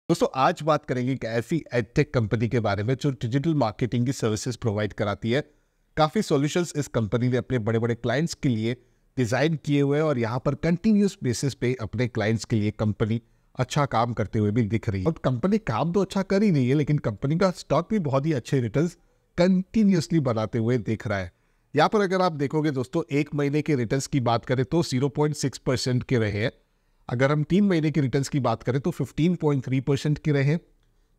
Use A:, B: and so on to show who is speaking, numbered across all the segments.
A: दोस्तों आज बात करेंगे एक ऐसी एडटेक कंपनी के बारे में जो डिजिटल मार्केटिंग की सर्विसेज प्रोवाइड कराती है। काफ़ी सॉल्यूशंस इस कंपनी ने अपने बड़े बड़े क्लाइंट्स के लिए डिज़ाइन किए हुए हैं और यहाँ पर कंटिन्यूस बेसिस पे अपने क्लाइंट्स के लिए कंपनी अच्छा काम करते हुए भी दिख रही है। और कंपनी काम तो अच्छा कर ही रही है, लेकिन कंपनी का स्टॉक भी बहुत ही अच्छे रिटर्न्स कंटिन्यूसली बनाते हुए दिख रहा है। यहाँ पर अगर आप देखोगे दोस्तों, एक महीने के रिटर्न्स की बात करें तो 0.6% के रहे हैं। अगर हम 3 महीने के रिटर्न्स की बात करें तो 15.3% के रहे हैं।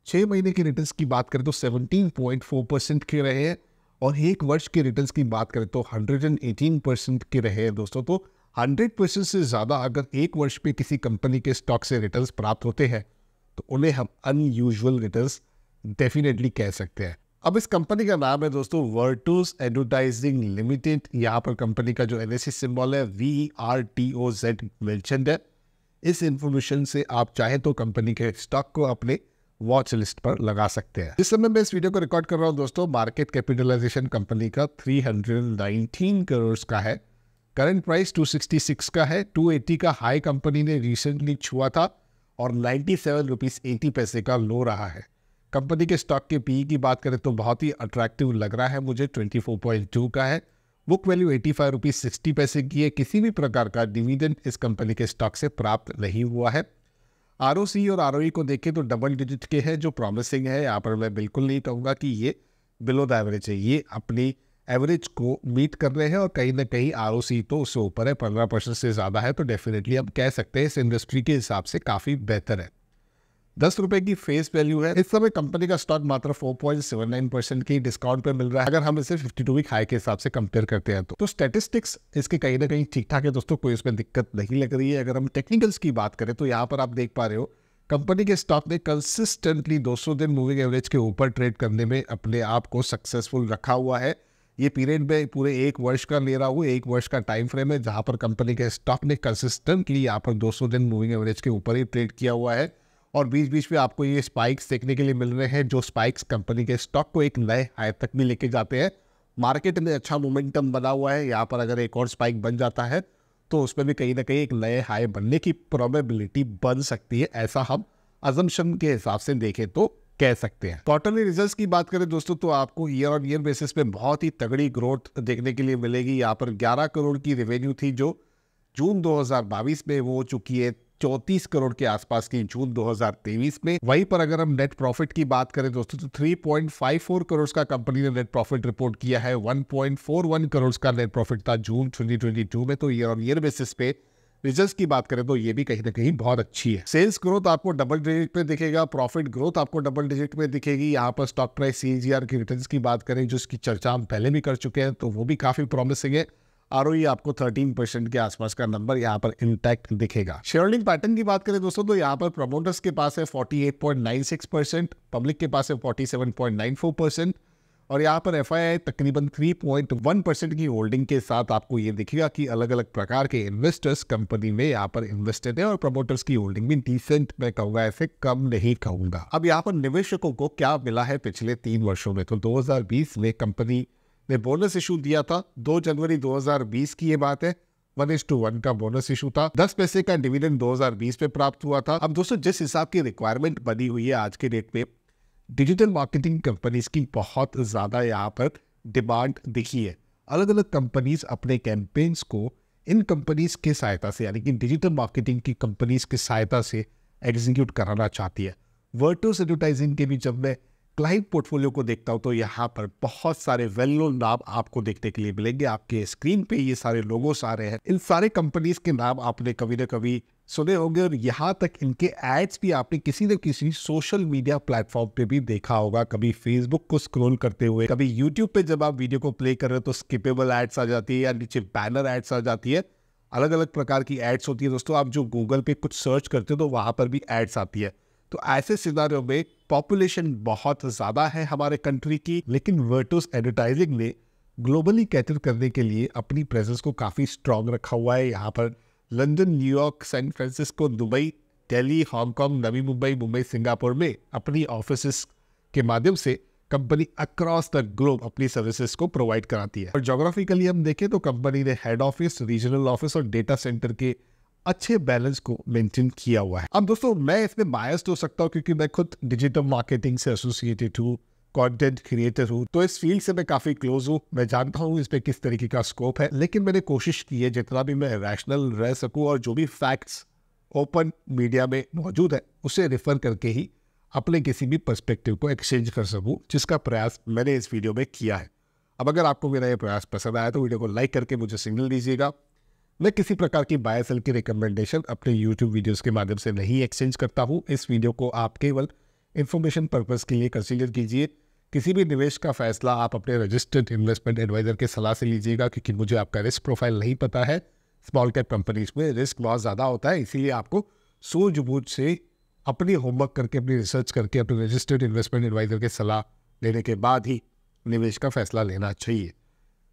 A: 6 महीने के रिटर्न्स की बात करें तो 17.4% के रहे हैं। और एक वर्ष के रिटर्न्स की बात करें तो 118% के रहे हैं दोस्तों। तो 100% से ज़्यादा अगर एक वर्ष में किसी कंपनी के स्टॉक से रिटर्न्स प्राप्त होते हैं तो उन्हें हम अनयूजुअल रिटर्न्स डेफिनेटली कह सकते हैं। अब इस कंपनी का नाम है दोस्तों वर्टूस एडवर्टाइजिंग लिमिटेड। यहाँ पर कंपनी का जो NSE सिंबल है VRTOZ मेंशन्ड है। इस इंफॉर्मेशन से आप चाहे तो कंपनी के स्टॉक को अपने वॉच लिस्ट पर लगा सकते हैं। जिस समय मैं इस वीडियो को रिकॉर्ड कर रहा हूं दोस्तों, मार्केट कैपिटलाइजेशन कंपनी का 319 करोड़ का है। करंट प्राइस 266 का है। 280 का हाई कंपनी ने रिसेंटली छुआ था और 97 रुपीज 80 पैसे का लो रहा है। कंपनी के स्टॉक के PE की बात करें तो बहुत ही अट्रैक्टिव लग रहा है मुझे, 24.2 का है। बुक वैल्यू 85 रुपीज 60 पैसे की है। किसी भी प्रकार का डिविडेंड इस कंपनी के स्टॉक से प्राप्त नहीं हुआ है। ROC और ROE को देखें तो डबल डिजिट के हैं, जो प्रॉमिसिंग है। यहाँ पर मैं बिल्कुल नहीं कहूँगा कि ये बिलो द एवरेज है, ये अपनी एवरेज को मीट कर रहे हैं और कहीं ना कहीं ROC तो उससे ऊपर है, 15% से ज़्यादा है। तो डेफिनेटली हम कह सकते हैं इस इंडस्ट्री के हिसाब से काफ़ी बेहतर है। 10 रुपए की फेस वैल्यू है। इस समय कंपनी का स्टॉक मात्र 4.79% की डिस्काउंट पे मिल रहा है, अगर हम इसे 52 वीक हाई के हिसाब से कंपेयर करते हैं तो स्टैटिस्टिक्स इसके कहीं ना कहीं ठीक ठाक है दोस्तों, कोई इसमें दिक्कत नहीं लग रही है। अगर हम टेक्निकल्स की बात करें तो यहाँ पर आप देख पा रहे हो कंपनी के स्टॉक ने कंसिस्टेंटली 200 दिन मूविंग एवरेज के ऊपर ट्रेड करने में अपने आप को सक्सेसफुल रखा हुआ है। ये पीरियड में पूरे एक वर्ष का ले रहा हूँ, एक वर्ष का टाइम फ्रेम है जहाँ पर कंपनी के स्टॉक ने कंसिस्टेंटली यहाँ पर 200 दिन मूविंग एवरेज के ऊपर ही ट्रेड किया हुआ है। और बीच बीच में आपको ये स्पाइक्स देखने के लिए मिल रहे हैं, जो स्पाइक्स कंपनी के स्टॉक को एक नए हाई तक भी लेके जाते हैं। मार्केट में अच्छा मोमेंटम बना हुआ है। यहाँ पर अगर एक और स्पाइक बन जाता है तो उसमें भी कहीं ना कहीं एक नए हाई बनने की प्रोबेबिलिटी बन सकती है, ऐसा हम अजम्पशन के हिसाब से देखें तो कह सकते हैं। क्वार्टरली रिजल्ट्स की बात करें दोस्तों तो आपको ईयर ऑन ईयर बेसिस पे बहुत ही तगड़ी ग्रोथ देखने के लिए मिलेगी। यहाँ पर 11 करोड़ की रेवेन्यू थी जो जून 2022 में, वो हो चुकी है 34 करोड़ के आसपास की जून 2023 में। वहीं पर अगर हम नेट प्रॉफिट की बात करें दोस्तों तो 3.54 करोड़ का कंपनी ने नेट प्रॉफिट रिपोर्ट किया है। 1.41 करोड़ का नेट प्रॉफिट था जून 2022 में। तो ईयर ऑन ईयर बेसिस पे रिजल्ट्स की बात करें तो ये भी कहीं ना कहीं बहुत अच्छी है। सेल्स ग्रोथ आपको डबल डिजिट में दिखेगा, प्रॉफिट ग्रोथ आपको डबल डिजिट में दिखेगी। यहाँ पर स्टॉक प्राइस CAGR की रिटर्न्स की बात करें, जो इसकी चर्चा हम पहले भी कर चुके हैं, तो वो भी काफी प्रॉमिसिंग है। ROE आपको 13% के आसपास का नंबर यहाँ पर इंटैक्ट दिखेगा। शेयर होल्डिंग पैटर्न की बात करें दोस्तों तो यहाँ पर प्रमोटर्स के पास है 48.96%, पब्लिक के पास है 47.94% और यहाँ पर FII तकरीबन 3.1% की होल्डिंग के साथ आपको ये दिखेगा कि अलग अलग प्रकार के इन्वेस्टर्स कंपनी में यहाँ पर इन्वेस्टेड है और प्रमोटर्स की होल्डिंग भी डिसेंट, मैं कहूँगा, ऐसे कम नहीं कहूँगा। अब यहाँ पर निवेशकों को क्या मिला है पिछले 3 वर्षों में, तो 2020 में कंपनी ने बोनस इशू दिया था। 2 जनवरी 2020 की ये बात है, 1:1 का बोनस इशू था। 10 पैसे का डिविडेंड 2020 में प्राप्त हुआ था। अब दोस्तों जिस हिसाब की रिक्वायरमेंट बनी हुई है आज के डेट में, डिजिटल मार्केटिंग कंपनीज की बहुत ज्यादा यहाँ पर डिमांड दिखी है। अलग अलग कंपनीज अपने कैंपेन्स को इन कंपनीज के सहायता से, यानी कि डिजिटल मार्केटिंग की कंपनीज की सहायता से एग्जीक्यूट कराना चाहती है। वर्टूस एडवर्टाइजिंग के भी जब मैं क्लाइंट पोर्टफोलियो को देखता हूं तो यहाँ पर बहुत सारे वेल नोन नाम आपको देखने के लिए मिलेंगे। आपके स्क्रीन पे ये सारे लोगोस आ रहे हैं। इन सारे कंपनीज के नाम आपने कभी ना कभी सुने होंगे और यहाँ तक इनके एड्स भी आपने किसी न किसी सोशल मीडिया प्लेटफॉर्म पे भी देखा होगा। कभी फेसबुक को स्क्रॉल करते हुए, कभी यूट्यूब पे जब आप वीडियो को प्ले कर रहे हो तो स्किपेबल एड्स आ जाती है या नीचे बैनर एड्स आ जाती है। अलग अलग प्रकार की एड्स होती है दोस्तों। आप जो गूगल पे कुछ सर्च करते हो तो वहां पर भी एड्स आती है। तो ऐसे सिनारियों में पॉपुलेशन बहुत ज़्यादा है हमारे कंट्री की, लेकिन वर्टूस एडवर्टाइजिंग ने ग्लोबली कैटर करने के लिए अपनी प्रेजेंस को काफ़ी स्ट्रॉन्ग रखा हुआ है। यहाँ पर London, New York, San Francisco, Dubai, Delhi, Hong Kong, Navi Mumbai, Mumbai, Singapore में अपनी ऑफिस के माध्यम से कंपनी अक्रॉस द ग्लोब अपनी सर्विसेज को प्रोवाइड कराती है। और जोग्राफिकली हम देखें तो कंपनी ने हेड ऑफिस, रीजनल ऑफिस और डेटा सेंटर के अच्छे बैलेंस को मेंटेन किया हुआ है। अब दोस्तों मैं इसमें बायस्ड हो सकता हूँ क्योंकि मैं खुद डिजिटल मार्केटिंग से एसोसिएटेड हूँ, कंटेंट क्रिएटर हूँ, तो इस फील्ड से मैं काफ़ी क्लोज हूँ। मैं जानता हूँ इस पे किस तरीके का स्कोप है, लेकिन मैंने कोशिश की है जितना भी मैं रैशनल रह सकूँ और जो भी फैक्ट्स ओपन मीडिया में मौजूद है उसे रेफर करके ही अपने किसी भी पर्सपेक्टिव को एक्सचेंज कर सकूँ, जिसका प्रयास मैंने इस वीडियो में किया है। अब अगर आपको मेरा ये प्रयास पसंद आया तो वीडियो को लाइक करके मुझे सिग्नल दीजिएगा। मैं किसी प्रकार की बाय सेल की रिकमेंडेशन अपने यूट्यूब वीडियोस के माध्यम से नहीं एक्सचेंज करता हूँ। इस वीडियो को आप केवल इन्फॉर्मेशन पर्पस के लिए कंसीडर कीजिए। किसी भी निवेश का फैसला आप अपने रजिस्टर्ड इन्वेस्टमेंट एडवाइजर के सलाह से लीजिएगा, क्योंकि मुझे आपका रिस्क प्रोफाइल नहीं पता है। स्मॉल कैप कंपनीज में रिस्क बहुत ज़्यादा होता है, इसीलिए आपको सूझबूझ से अपनी होमवर्क करके, अपनी रिसर्च करके, अपने रजिस्टर्ड इन्वेस्टमेंट एडवाइजर के सलाह लेने के बाद ही निवेश का फैसला लेना चाहिए।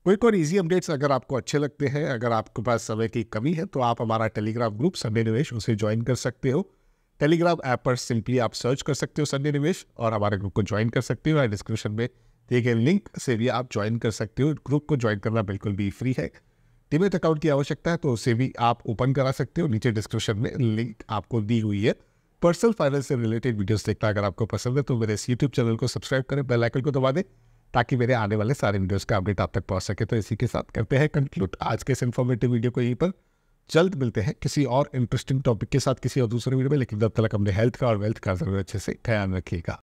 A: क्विक और इजी अपडेट्स अगर आपको अच्छे लगते हैं, अगर आपके पास समय की कमी है, तो आप हमारा टेलीग्राम ग्रुप संडे निवेश उसे ज्वाइन कर सकते हो। टेलीग्राम ऐप पर सिंपली आप सर्च कर सकते हो संडे निवेश और हमारे ग्रुप को ज्वाइन कर सकते हो। डिस्क्रिप्शन में दिए गए लिंक से भी आप ज्वाइन कर सकते हो। ग्रुप को ज्वाइन करना बिल्कुल भी फ्री है। डीमैट अकाउंट की आवश्यकता है तो उसे भी आप ओपन करा सकते हो। नीचे डिस्क्रिप्शन में लिंक आपको दी हुई है। पर्सनल फाइनेंस से रिलेटेड वीडियोस देखना अगर आपको पसंद है तो मेरे इस यूट्यूब चैनल को सब्सक्राइब करें, बेल आइकन को दबा दें ताकि मेरे आने वाले सारे वीडियोस का अपडेट आप तक पहुंच सके। तो इसी के साथ करते हैं कंक्लूड आज के इस इन्फॉर्मेटिव वीडियो को यहीं पर। जल्द मिलते हैं किसी और इंटरेस्टिंग टॉपिक के साथ किसी और दूसरे वीडियो में, लेकिन तब तक अपने हेल्थ का और वेल्थ का जरूर अच्छे से ख्याल रखिएगा।